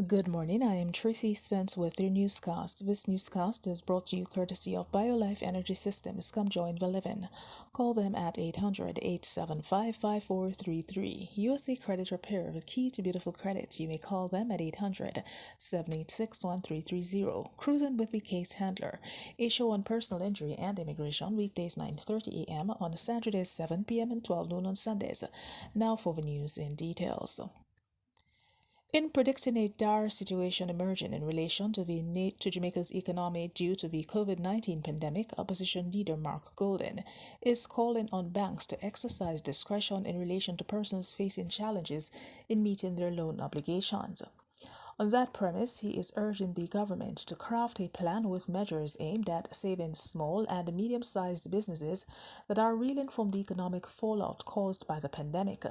Good morning. I am Tracy Spence with your newscast. This newscast is brought to you courtesy of BioLife Energy Systems. Come join the living. Call them at 800-875-5433. USA Credit Repair, the key to beautiful credit. You may call them at 800-786-1330. Cruising with the Case Handler. A show on personal injury and immigration, weekdays 9:30 a.m. on Saturdays 7 p.m. and 12 noon on Sundays. Now for the news in details. In predicting a dire situation emerging in relation to Jamaica's economy due to the COVID-19 pandemic, opposition leader Mark Golden is calling on banks to exercise discretion in relation to persons facing challenges in meeting their loan obligations. On that premise, he is urging the government to craft a plan with measures aimed at saving small and medium-sized businesses that are reeling from the economic fallout caused by the pandemic.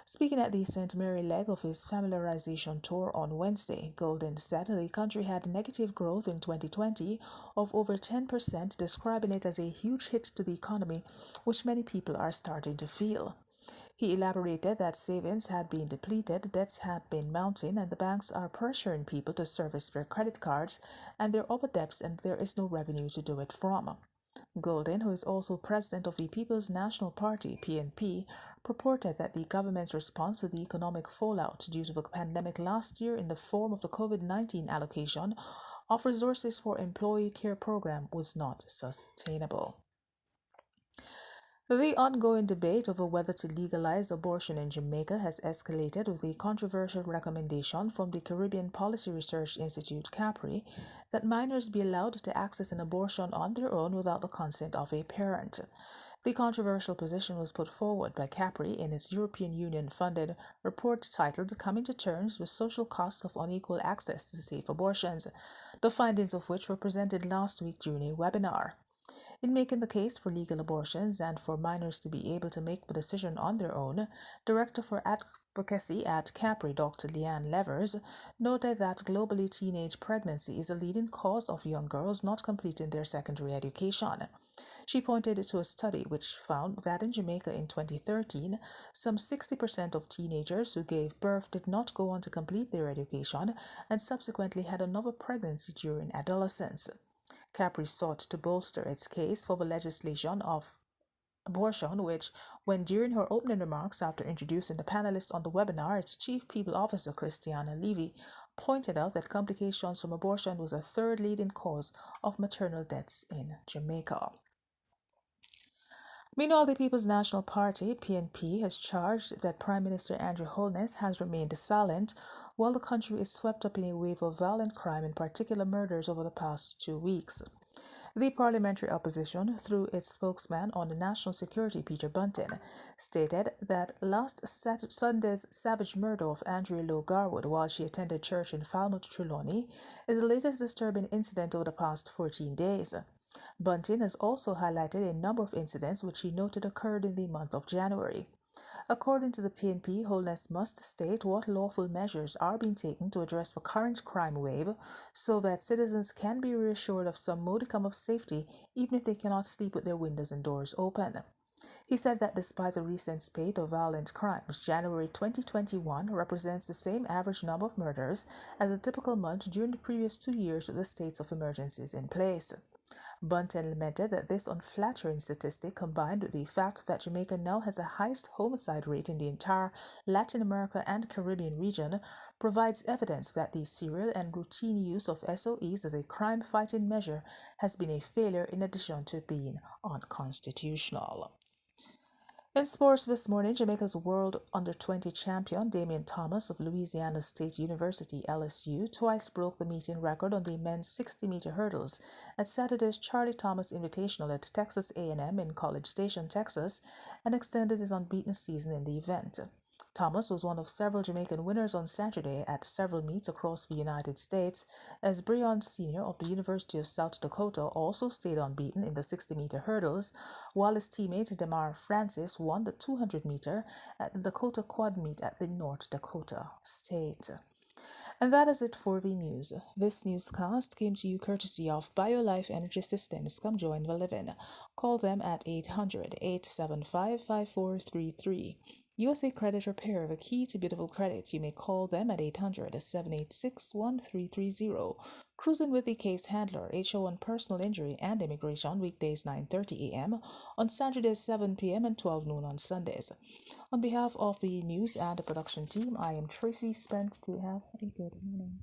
Speaking at the St. Mary leg of his familiarization tour on Wednesday, Golden said the country had negative growth in 2020 of over 10%, describing it as a huge hit to the economy, which many people are starting to feel. He elaborated that savings had been depleted, debts had been mounting, and the banks are pressuring people to service their credit cards and their other debts, and there is no revenue to do it from. Golden, who is also president of the People's National Party (PNP), purported that the government's response to the economic fallout due to the pandemic last year in the form of the COVID-19 allocation of resources for employee care program was not sustainable. The ongoing debate over whether to legalize abortion in Jamaica has escalated with the controversial recommendation from the Caribbean Policy Research Institute (CAPRI) that minors be allowed to access an abortion on their own without the consent of a parent. The controversial position was put forward by CAPRI in its European Union-funded report titled Coming to Terms with Social Costs of Unequal Access to Safe Abortions, the findings of which were presented last week during a webinar. In making the case for legal abortions and for minors to be able to make the decision on their own, Director for Advocacy at CAPRI, Dr. Leanne Levers, noted that globally teenage pregnancy is a leading cause of young girls not completing their secondary education. She pointed to a study which found that in Jamaica in 2013, some 60% of teenagers who gave birth did not go on to complete their education and subsequently had another pregnancy during adolescence. Capri sought to bolster its case for the legislation of abortion, which, when during her opening remarks after introducing the panelists on the webinar, its Chief People Officer Christiana Levy pointed out that complications from abortion was a third leading cause of maternal deaths in Jamaica. Meanwhile, the People's National Party, PNP, has charged that Prime Minister Andrew Holness has remained silent while the country is swept up in a wave of violent crime, in particular murders, over the past 2 weeks. The parliamentary opposition, through its spokesman on national security, Peter Bunton, stated that last Sunday's savage murder of Andrea Lowe Garwood while she attended church in Falmouth, Trelawney, is the latest disturbing incident over the past 14 days. Bunton has also highlighted a number of incidents which he noted occurred in the month of January. According to the PNP, Holness must state what lawful measures are being taken to address the current crime wave so that citizens can be reassured of some modicum of safety even if they cannot sleep with their windows and doors open. He said that despite the recent spate of violent crimes, January 2021 represents the same average number of murders as a typical month during the previous 2 years with the states of emergencies in place. Bunton lamented that this unflattering statistic, combined with the fact that Jamaica now has the highest homicide rate in the entire Latin America and Caribbean region, provides evidence that the serial and routine use of SOEs as a crime-fighting measure has been a failure in addition to being unconstitutional. In sports this morning, Jamaica's World Under-20 champion Damian Thomas of Louisiana State University, LSU, twice broke the meeting record on the men's 60-meter hurdles at Saturday's Charlie Thomas Invitational at Texas A&M in College Station, Texas, and extended his unbeaten season in the event. Thomas was one of several Jamaican winners on Saturday at several meets across the United States, as Breon Sr. of the University of South Dakota also stayed unbeaten in the 60-meter hurdles, while his teammate Demar Francis won the 200-meter at the Dakota Quad Meet at the North Dakota State. And that is it for the news. This newscast came to you courtesy of BioLife Energy Systems. Come join the living. Call them at 800-875-5433. USA Credit Repair, the key to beautiful credit. You may call them at 800-786-1330. Cruising with the case handler, HO on personal injury and immigration, weekdays 9:30 a.m., on Saturdays 7 p.m. and 12 noon on Sundays. On behalf of the news and the production team, I am Tracy Spence. Do you have a good morning?